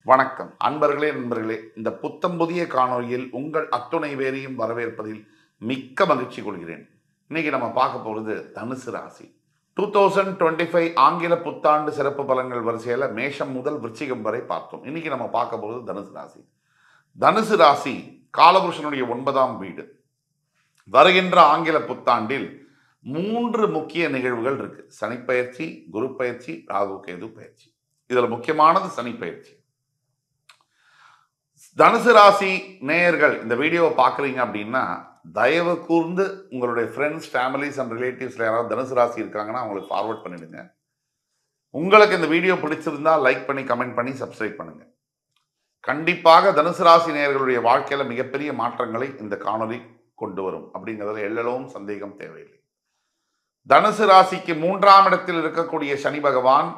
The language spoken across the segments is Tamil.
வணக்கம் அன்பர்களே நண்பர்களே, இந்த புத்தம் புதிய காணொளியில் உங்கள் அத்துணை பேரையும் வரவேற்பதில் மிக்க மகிழ்ச்சி கொள்கிறேன். இன்னைக்கு நம்ம பார்க்க போகிறது தனுசு ராசி. 2025 ஆங்கில புத்தாண்டு சிறப்பு பலன்கள் வரிசையில் மேஷம் முதல் விருச்சிகம் வரை பார்த்தோம். இன்னைக்கு நம்ம பார்க்க போகிறது தனுசு ராசி. தனுசு ராசி காலபுருஷனுடைய 9ஆம் வீடு. வருகின்ற ஆங்கில புத்தாண்டில் 3 முக்கிய நிகழ்வுகள் இருக்கு. சனிப்பெயர்ச்சி, குரு பயிற்சி, ராகு கேது பயிற்சி. இதுல முக்கியமானது சனிப்பெயர்ச்சி. தனுசு ராசி நேயர்கள் இந்த வீடியோவை பார்க்குறீங்க அப்படின்னா தயவு கூர்ந்து உங்களுடைய ஃப்ரெண்ட்ஸ், ஃபேமிலிஸ் அண்ட் ரிலேட்டிவ்ஸில் யாராவது தனுசு ராசி இருக்காங்கன்னா அவங்களுக்கு ஃபார்வர்ட் பண்ணிடுங்க. உங்களுக்கு இந்த வீடியோ பிடிச்சிருந்தா லைக் பண்ணி, கமெண்ட் பண்ணி, சப்ஸ்கிரைப் பண்ணுங்க. கண்டிப்பாக தனுசு ராசி நேயர்களுடைய வாழ்க்கையில் மிகப்பெரிய மாற்றங்களை இந்த காணொலி கொண்டு வரும் அப்படிங்கிறதுல எல்லளவும் சந்தேகம் தேவையில்லை. தனுசு ராசிக்கு 3ஆம் இடத்தில் இருக்கக்கூடிய சனி பகவான்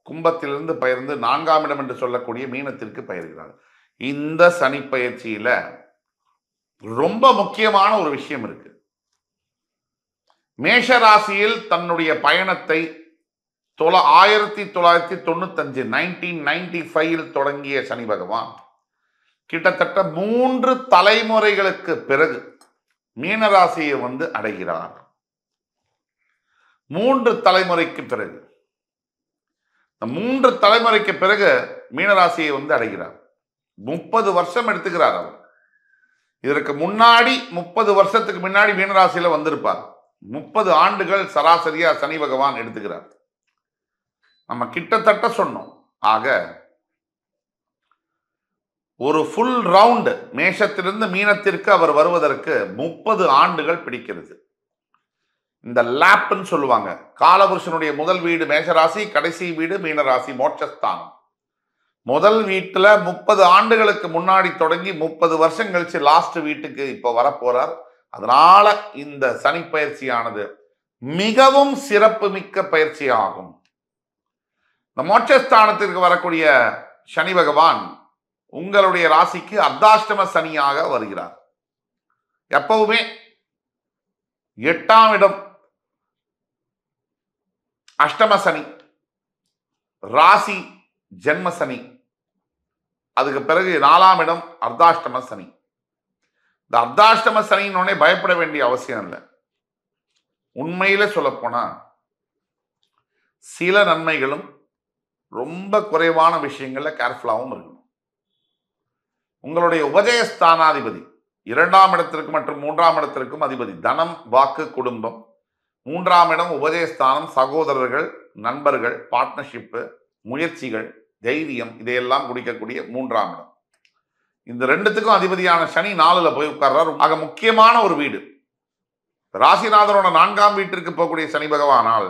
கும்பத்திலிருந்து பெயர்ந்து 4ஆம் இடம் என்று சொல்லக்கூடிய மீனத்திற்கு பெயர்கிறார். இந்த சனி பயிற்சியில ரொம்ப முக்கியமான ஒரு விஷயம் இருக்கு. மேஷ ராசியில் தன்னுடைய பயணத்தை 1995 1995 தொடங்கிய சனி பகவான் கிட்டத்தட்ட 3 தலைமுறைகளுக்கு பிறகு மீன ராசியை அடைகிறார். 3 தலைமுறைக்கு பிறகு 3 தலைமுறைக்கு பிறகு மீனராசியை அடைகிறார். 30 வருஷம் எடுத்துக்கிறார் அவர். இதற்கு முன்னாடி 30 வருஷத்துக்கு முன்னாடி மீனராசியில வந்திருப்பார். 30 ஆண்டுகள் சராசரியா சனி பகவான் எடுத்துக்கிறார். நம்ம கிட்டத்தட்ட சொன்னோம். ஆக ஒரு ஃபுல் ரவுண்ட் மேஷத்திலிருந்து மீனத்திற்கு அவர் வருவதற்கு 30 ஆண்டுகள் பிடிக்கிறது. இந்த லேப்னு சொல்லுவாங்க. காலபுருஷனுடைய முதல் வீடு மேஷராசி, கடைசி வீடு மீனராசி, மோட்சஸ்தானம். முதல் வீட்டுல 30 ஆண்டுகளுக்கு முன்னாடி தொடங்கி 30 வருஷம் கழிச்சு லாஸ்ட் வீட்டுக்கு இப்ப வரப்போறார். அதனால இந்த சனி பயிற்சியானது மிகவும் சிறப்பு மிக்க பயிற்சி ஆகும். இந்த மோட்சஸ்தானத்திற்கு வரக்கூடிய சனி பகவான் உங்களுடைய ராசிக்கு அர்த்தாஷ்டம சனியாக வருகிறார். எப்பவுமே 8ஆம் இடம் அஷ்டம சனி, ராசி ஜென்ம சனி, அதுக்கு பிறகு 4ஆம் இடம் அர்த்தாஷ்டம சனி. இந்த அர்த்தாஷ்டம சனின்னு பயப்பட வேண்டிய அவசியம் இல்லை. உண்மையில சொல்லப்போனா சில நன்மைகளும் ரொம்ப குறைவான விஷயங்கள்ல கேர்ஃபுல்லாகவும் இருக்கணும். உங்களுடைய உபஜயஸ்தானாதிபதி 2ஆம் இடத்திற்கு மற்றும் 3ஆம் இடத்திற்கும் அதிபதி. தனம், வாக்கு, குடும்பம். 3ஆம் இடம் உபஜயஸ்தானம், சகோதரர்கள், நண்பர்கள், பார்ட்னர்ஷிப்பு, முயற்சிகள், தைரியம், இதையெல்லாம் குடிக்கக்கூடிய 3ஆம் இடம். இந்த 2த்துக்கும் அதிபதியான சனி 4ல போய் உட்கார்றார். ஆக முக்கியமான ஒரு வீடு. ராசிநாதனோட 4ஆம் வீட்டிற்கு போகக்கூடிய சனி பகவானால்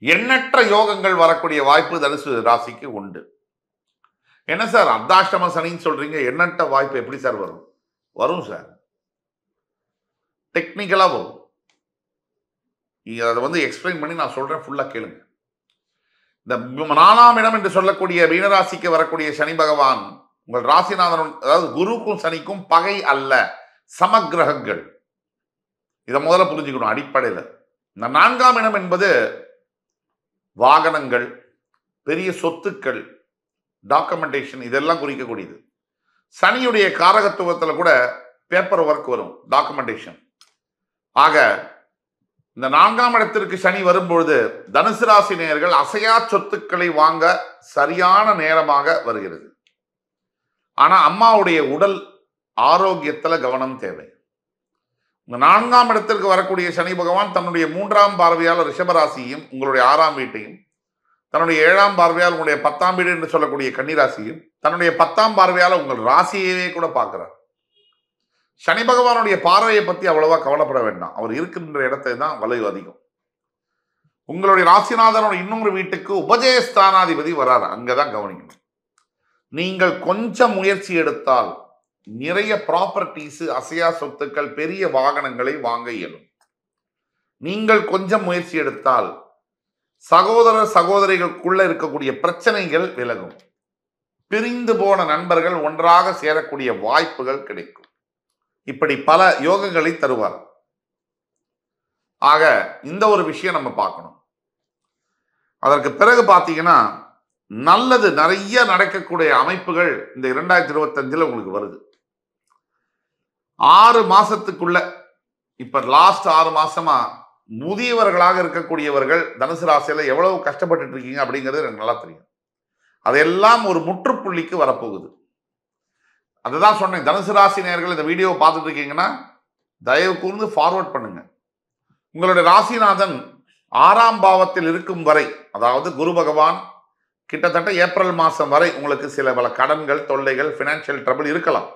எண்ணற்ற யோகங்கள் வரக்கூடிய வாய்ப்பு தனுசு ராசிக்கு உண்டு. என்ன சார் அர்த்தாஷ்டம சனின்னு சொல்றீங்க, எண்ணற்ற வாய்ப்பு எப்படி சார் வரும்? வரும் சார், டெக்னிக்கலா வரும். அதை எக்ஸ்பிளைன் பண்ணி நான் சொல்றேன், ஃபுல்லா கேளுங்க. இந்த 4ஆம் இடம் என்று சொல்லக்கூடிய மீனராசிக்கு வரக்கூடிய சனி பகவான் உங்கள் ராசிநாதன், அதாவது குருக்கும் சனிக்கும் பகை அல்ல, சமக்கிரகங்கள். இதை முதல்ல புரிஞ்சுக்கணும் அடிப்படையில். இந்த 4ஆம் இடம் என்பது வாகனங்கள், பெரிய சொத்துக்கள், டாக்குமெண்டேஷன், இதெல்லாம் குறிக்கக்கூடியது. சனியுடைய காரகத்துவத்தில் கூட பேப்பர் ஒர்க் வரும், டாக்குமெண்டேஷன். ஆக இந்த 4ஆம் இடத்திற்கு சனி வரும்பொழுது தனுசு ராசி நேயர்கள் அசையா சொத்துக்களை வாங்க சரியான நேரமாக வருகிறது. ஆனா அம்மாவுடைய உடல் ஆரோக்கியத்துல கவனம் தேவை. இந்த 4ஆம் இடத்திற்கு வரக்கூடிய சனி பகவான் தன்னுடைய 3ஆம் பார்வையால் ரிஷபராசியும் உங்களுடைய 6ஆம் வீட்டையும், தன்னுடைய 7ஆம் பார்வையால் உங்களுடைய 10ஆம் வீடு என்று சொல்லக்கூடிய கன்னிராசியும், தன்னுடைய 10ஆம் பார்வையால் உங்கள் ராசியவே கூட பார்க்கிறார். சனி பகவானுடைய பார்வையை பத்தி அவ்வளவா கவலைப்பட வேண்டாம். அவர் இருக்கின்ற இடத்தை தான் வலு அதிகம். உங்களுடைய ராசிநாதனோட இன்னொரு வீட்டுக்கு உபஜயஸ்தானாதிபதி வராது, அங்கதான் கவனிக்கணும். நீங்கள் கொஞ்சம் முயற்சி எடுத்தால் நிறைய ப்ராப்பர்ட்டிஸ், அசையா சொத்துக்கள், பெரிய வாகனங்களை வாங்க இயலும். நீங்கள் கொஞ்சம் முயற்சி எடுத்தால் சகோதர சகோதரிகளுக்குள்ள இருக்கக்கூடிய பிரச்சனைகள் விலகும். பிரிந்து போன நண்பர்கள் ஒன்றாக சேரக்கூடிய வாய்ப்புகள் கிடைக்கும். இப்படி பல யோகங்களை தருவார். ஆக இந்த ஒரு விஷயம் நம்ம பார்க்கணும். அதற்கு பிறகு பார்த்தீங்கன்னா நல்லது நிறைய நடக்கக்கூடிய அமைப்புகள் இந்த 2025 உங்களுக்கு வருது. 6 மாசத்துக்குள்ள இப்ப லாஸ்ட் 6 மாசமா முதியவர்களாக இருக்கக்கூடியவர்கள் தனுசு ராசியில எவ்வளவு கஷ்டப்பட்டு இருக்கீங்க அப்படிங்கிறது எனக்கு நல்லா தெரியும். அதெல்லாம் ஒரு முற்றுப்புள்ளிக்கு வரப்போகுது. அதுதான் சொன்னேன். தனுசு ராசி நேயர்கள் இந்த வீடியோவை பார்த்துட்டு இருக்கீங்கன்னா தயவு கூர்ந்து ஃபார்வர்ட் பண்ணுங்க. உங்களுடைய ராசிநாதன் 6ஆம் பாவத்தில் இருக்கும் வரை, அதாவது குரு பகவான் கிட்டத்தட்ட ஏப்ரல் மாசம் வரை உங்களுக்கு சில பல கடன்கள், தொல்லைகள், பினான்சியல் ட்ரபிள் இருக்கலாம்.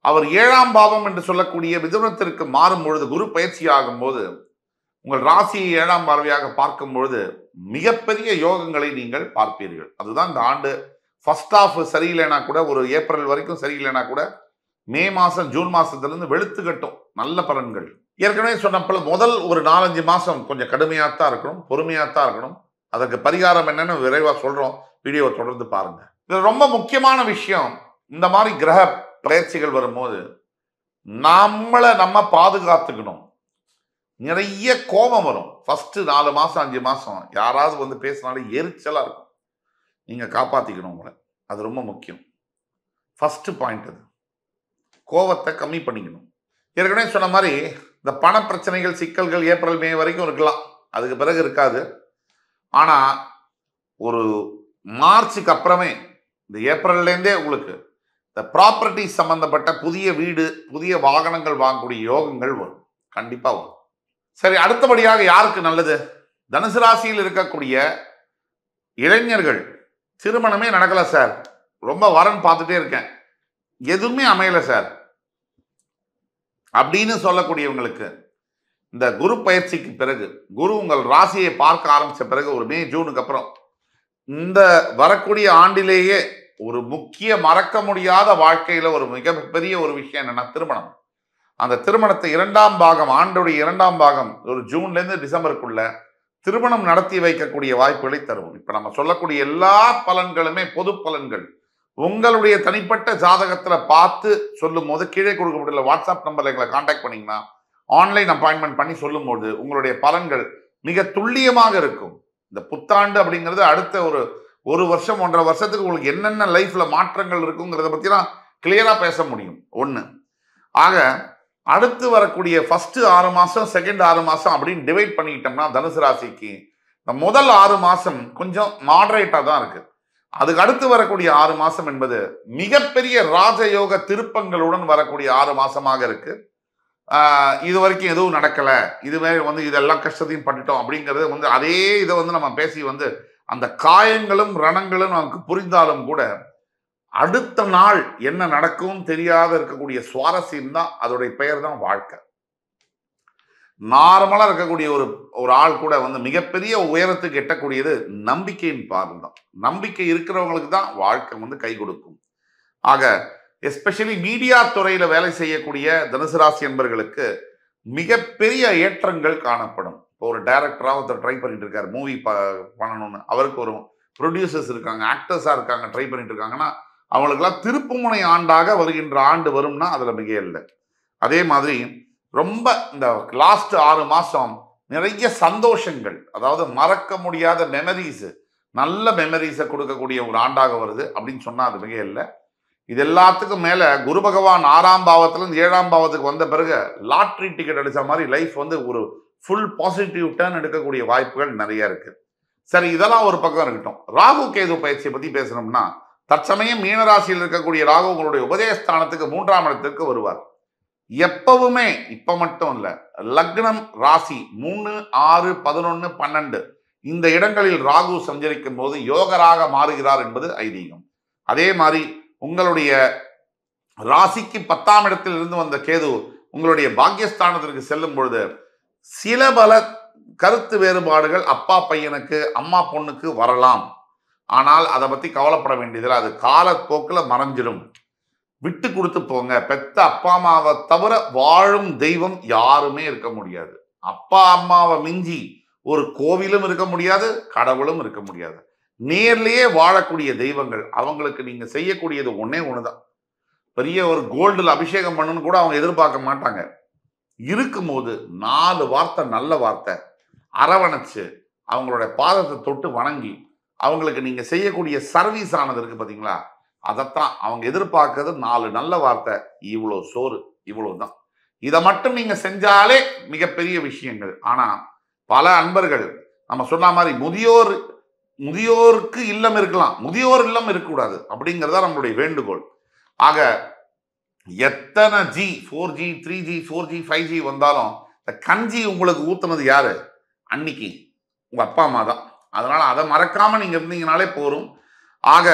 அவர் 7ஆம் பாவம் என்று சொல்லக்கூடிய மிதுனத்திற்கு மாறும் பொழுது, குரு பயிற்சி ஆகும் போது உங்கள் ராசியை 7ஆம் பார்வையாக பார்க்கும் பொழுது மிகப்பெரிய யோகங்களை நீங்கள் பார்ப்பீர்கள். அதுதான் இந்த ஆண்டு ஃபர்ஸ்ட் ஆஃப் சரியில்லைனா கூட, ஒரு ஏப்ரல் வரைக்கும் சரியில்லைனா கூட, மே மாசம் ஜூன் மாசத்திலிருந்து வெளுத்து கட்டும் நல்ல பலன்கள். ஏற்கனவே சொன்னப்பல முதல் ஒரு 4-5 மாசம் கொஞ்சம் கடுமையாத்தான் இருக்கணும், பொறுமையாத்தான் இருக்கணும். அதற்கு பரிகாரம் என்னன்னு விரைவா சொல்றோம். வீடியோவை தொடர்ந்து பாருங்க. இது ரொம்ப முக்கியமான விஷயம். இந்த மாதிரி கிரக பயிற்சிகள் வரும்போது நம்ம பாதுகாத்துக்கணும். நிறைய கோபம் வரும். ஃபர்ஸ்ட் 4 மாசம் 5 மாசம் யாராவது வந்து பேசினாலும் எரிச்சலா இருக்கும். நீங்க காப்பாத்திக்கணும் உங்களை. அது ரொம்ப முக்கியம். ஃபர்ஸ்ட் பாயிண்ட் அது. கோபத்தை கம்மி பண்ணிக்கணும். ஏற்கனவே சொன்ன மாதிரி இந்த பண பிரச்சனைகள், சிக்கல்கள் ஏப்ரல் மே வரைக்கும் இருக்கலாம். அதுக்கு பிறகு இருக்காது. ஆனா ஒரு மார்ச்சுக்கு அப்புறமே, இந்த ஏப்ரல்லேருந்தே உங்களுக்கு இந்த ப்ராப்பர்ட்டி சம்பந்தப்பட்ட புதிய வீடு, புதிய வாகனங்கள் வாங்கக்கூடிய யோகங்கள் வரும். கண்டிப்பா வரும். சரி, அடுத்தபடியாக யாருக்கு நல்லது? தனுசு ராசியில் இருக்கக்கூடிய இளைஞர்கள். திருமணமே நடக்கல சார், ரொம்ப வரன் பார்த்துட்டே இருக்கேன், எதுவுமே அமையல சார் அப்படின்னு சொல்லக்கூடியவங்களுக்கு இந்த குரு பயிற்சிக்கு பிறகு, குரு உங்கள் ராசியை பார்க்க ஆரம்பிச்ச பிறகு, ஒரு மே ஜூனுக்கு அப்புறம், இந்த வரக்கூடிய ஆண்டிலேயே ஒரு முக்கிய மறக்க முடியாத வாழ்க்கையில ஒரு மிகப்பெரிய ஒரு விஷயம் என்னன்னா திருமணம். அந்த திருமணத்தை 2ஆம் பாகம், ஆண்டுடைய 2ஆம் பாகம், ஒரு ஜூன்ல இருந்து டிசம்பருக்குள்ள திருமணம் நடத்தி வைக்கக்கூடிய வாய்ப்புகளை தரும். இப்ப நம்ம சொல்லக்கூடிய எல்லா பலன்களுமே பொது பலன்கள். உங்களுடைய தனிப்பட்ட ஜாதகத்துல பார்த்து சொல்லும் போது கீழே கொடுக்கப்பட்டுள்ள வாட்ஸ்அப் நம்பர்ல எங்களை கான்டாக்ட் பண்ணீங்கன்னா ஆன்லைன் அப்பாயின்மெண்ட் பண்ணி சொல்லும் போது உங்களுடைய பலன்கள் மிக துல்லியமாக இருக்கும். இந்த புத்தாண்டு அப்படிங்கிறது அடுத்த ஒரு வருஷம் 1.5 வருஷத்துக்கு உங்களுக்கு என்னென்ன லைஃப்ல மாற்றங்கள் இருக்குங்கிறத பத்திலாம் கிளியரா பேச முடியும். ஒண்ணு. ஆக அடுத்து வரக்கூடிய ஃபர்ஸ்ட் 6 மாசம், செகண்ட் 6 மாசம் அப்படின்னு டிவைட் பண்ணிக்கிட்டோம்னா தனுசு ராசிக்கு இந்த முதல் 6 மாசம் கொஞ்சம் மாடரேட்டா தான் இருக்கு. அதுக்கு அடுத்து வரக்கூடிய 6 மாசம் என்பது மிகப்பெரிய ராஜயோக திருப்பங்களுடன் வரக்கூடிய 6 மாசமாக இருக்கு. இது வரைக்கும் எதுவும் நடக்கல, இதுவே வந்து இதெல்லாம் கஷ்டத்தையும் பட்டுட்டோம் அப்படிங்கிறது வந்து அதே இதை வந்து நம்ம பேசி வந்து அந்த காயங்களும் ரணங்களும் நமக்கு புரிந்தாலும் கூட அடுத்த நாள் என்ன நடக்கும் தெரியாத இருக்கக்கூடிய சுவாரஸ்யம் தான் அதோடைய பெயர் தான் வாழ்க்கை. நார்மலா இருக்கக்கூடிய ஒரு ஆள் கூட வந்து மிகப்பெரிய உயரத்துக்கு எட்டக்கூடியது நம்பிக்கையின் பாதம் தான். நம்பிக்கை இருக்கிறவங்களுக்கு தான் வாழ்க்கை வந்து கை கொடுக்கும். ஆக எஸ்பெஷலி மீடியா துறையில வேலை செய்யக்கூடிய தனுசு ராசி என்பவர்களுக்கு மிகப்பெரிய ஏற்றங்கள் காணப்படும். இப்போ ஒரு டைரக்டரா ஒருத்தர் ட்ரை பண்ணிட்டு இருக்காரு, மூவி பண்ணணும்னு, அவருக்கு ஒரு ப்ரொடியூசர்ஸ் இருக்காங்க, ஆக்டர்ஸா இருக்காங்க, ட்ரை பண்ணிட்டு இருக்காங்கன்னா அவங்களுக்கெல்லாம் திருப்புமுனை ஆண்டாக வருகின்ற ஆண்டு வரும்னா அதுல மிக இல்லை. அதே மாதிரி ரொம்ப இந்த லாஸ்ட் 6 மாசம் நிறைய சந்தோஷங்கள், அதாவது மறக்க முடியாத மெமரிஸ், நல்ல மெமரிஸை கொடுக்கக்கூடிய ஒரு ஆண்டாக வருது அப்படின்னு சொன்னா அது மிக இல்லை. இது எல்லாத்துக்கும் மேல குரு பகவான் 6ஆம் பாவத்துல இருந்து 7ஆம் பாவத்துக்கு வந்த பிறகு லாட்ரி டிக்கெட் அடிச்ச மாதிரி லைஃப் வந்து ஒரு ஃபுல் பாசிட்டிவ் டர்ன் எடுக்கக்கூடிய வாய்ப்புகள் நிறைய இருக்கு. சரி, இதெல்லாம் ஒரு பக்கம் இருக்கட்டும். ராகு கேது பயிற்சியை பத்தி பேசணும்னா, தற்சமயம் மீனராசியில் இருக்கக்கூடிய ராகு உங்களுடைய உபதயஸ்தானத்துக்கு 3ஆம் இடத்திற்கு வருவார். எப்பவுமே, இப்ப மட்டும் இல்ல, லக்னம் ராசி 3, 6, 11, 12 இந்த இடங்களில் ராகு சஞ்சரிக்கும் போது யோகராக மாறுகிறார் என்பது ஐதீகம். அதே மாதிரி உங்களுடைய ராசிக்கு 10ஆம் இடத்தில் இருந்து வந்த கேது உங்களுடைய பாக்கியஸ்தானத்திற்கு செல்லும் பொழுது சில பல கருத்து வேறுபாடுகள் அப்பா பையனுக்கு, அம்மா பொண்ணுக்கு வரலாம். ஆனால் அதை பத்தி கவலைப்பட வேண்டியதில்லை. அது காலப்போக்கில் மறைஞ்சிடும். விட்டு கொடுத்து போங்க. பெத்த அப்பா அம்மாவை தவிர வாழும் தெய்வம் யாருமே இருக்க முடியாது. அப்பா அம்மாவை மிஞ்சி ஒரு கோவிலும் இருக்க முடியாது, கடவுளும் இருக்க முடியாது. நேர்லயே வாழக்கூடிய தெய்வங்கள். அவங்களுக்கு நீங்க செய்யக்கூடியது ஒன்னே ஒண்ணுதான். பெரிய ஒரு கோல்டுல அபிஷேகம் பண்ணணும்னு கூட அவங்க எதிர்பார்க்க மாட்டாங்க. இருக்கும்போது 4 வார்த்தை, நல்ல வார்த்தை அரவணைச்சு அவங்களுடைய பாதத்தை தொட்டு வணங்கி அவங்களுக்கு நீங்க செய்யக்கூடிய சர்வீஸ் ஆனது இருக்கு பாத்தீங்களா, அதைத்தான் அவங்க எதிர்பார்க்கறது. 4 நல்ல வார்த்தை, இவ்வளோ சோறு, இவ்வளவுதான். இதை மட்டும் நீங்க செஞ்சாலே மிகப்பெரிய விஷயங்கள். ஆனா பல அன்பர்கள் நம்ம சொன்ன மாதிரி முதியோருக்கு இல்லம் இருக்கலாம், முதியோர் இல்லம் இருக்கக்கூடாது அப்படிங்கிறதா நம்மளுடைய வேண்டுகோள். ஆக எத்தனை G 4G 3G 4G 5G வந்தாலும் இந்த கஞ்சி உங்களுக்கு ஊத்துனது யாரு? அன்னைக்கு உங்க அப்பா அம்மா தான். அதனால அதை மறக்காம நீங்க இருந்தீங்கனாலே போரும். ஆக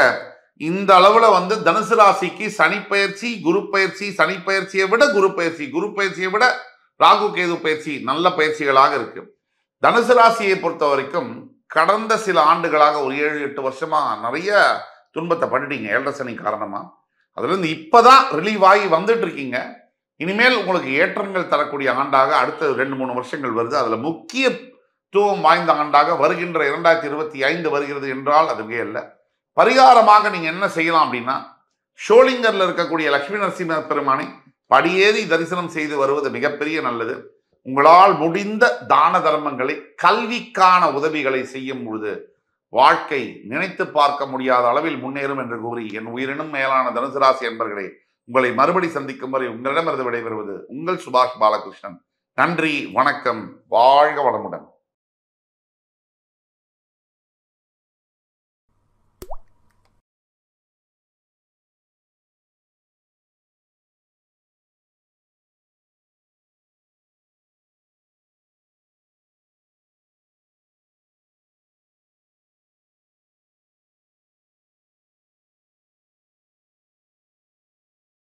இந்த அளவுல தனுசு ராசிக்கு சனி பயிற்சி, குரு பயிற்சி, சனி பயிற்சியை விட குரு பயிற்சி, குரு பயிற்சியை விட ராகு கேது பயிற்சி நல்ல பயிற்சிகளாக இருக்கு. தனுசு ராசியை பொறுத்த வரைக்கும் கடந்த சில ஆண்டுகளாக ஒரு 7-8 வருஷமா நிறைய துன்பத்தை பட்டுட்டீங்க 7.5 சனி காரணமா. அதுல இருந்து இப்பதான் ரிலீவ் ஆகி வந்துட்டு இருக்கீங்க. இனிமேல் உங்களுக்கு ஏற்றங்கள் தரக்கூடிய ஆண்டாக அடுத்த 2-3 வருஷங்கள் வருது. அதுல முக்கியத்துவம் வாய்ந்த ஆண்டாக வருகின்ற 2025 வருகிறது என்றால் அதுவே இல்லை. பரிகாரமாக நீங்க என்ன செய்யலாம் அப்படின்னா, ஷோலிங்கர்ல இருக்கக்கூடிய லட்சுமி நரசிம்ம பெருமானை படியேறி தரிசனம் செய்து வருவது மிகப்பெரிய நல்லது. உங்களால் முடிந்த தான தர்மங்களை, கல்விக்கான உதவிகளை செய்யும் பொழுது வாழ்க்கை நினைத்து பார்க்க முடியாத அளவில் முன்னேறும் என்று கூறி, என் உயிரினும் மேலான தனுசு ராசி என்பர்களே, உங்களை மறுபடி சந்திக்கும் வரை உங்களிடமிருந்து விடைபெறுவது உங்கள் சுபாஷ் பாலகிருஷ்ணன். நன்றி, வணக்கம், வாழ்க வளமுடன்.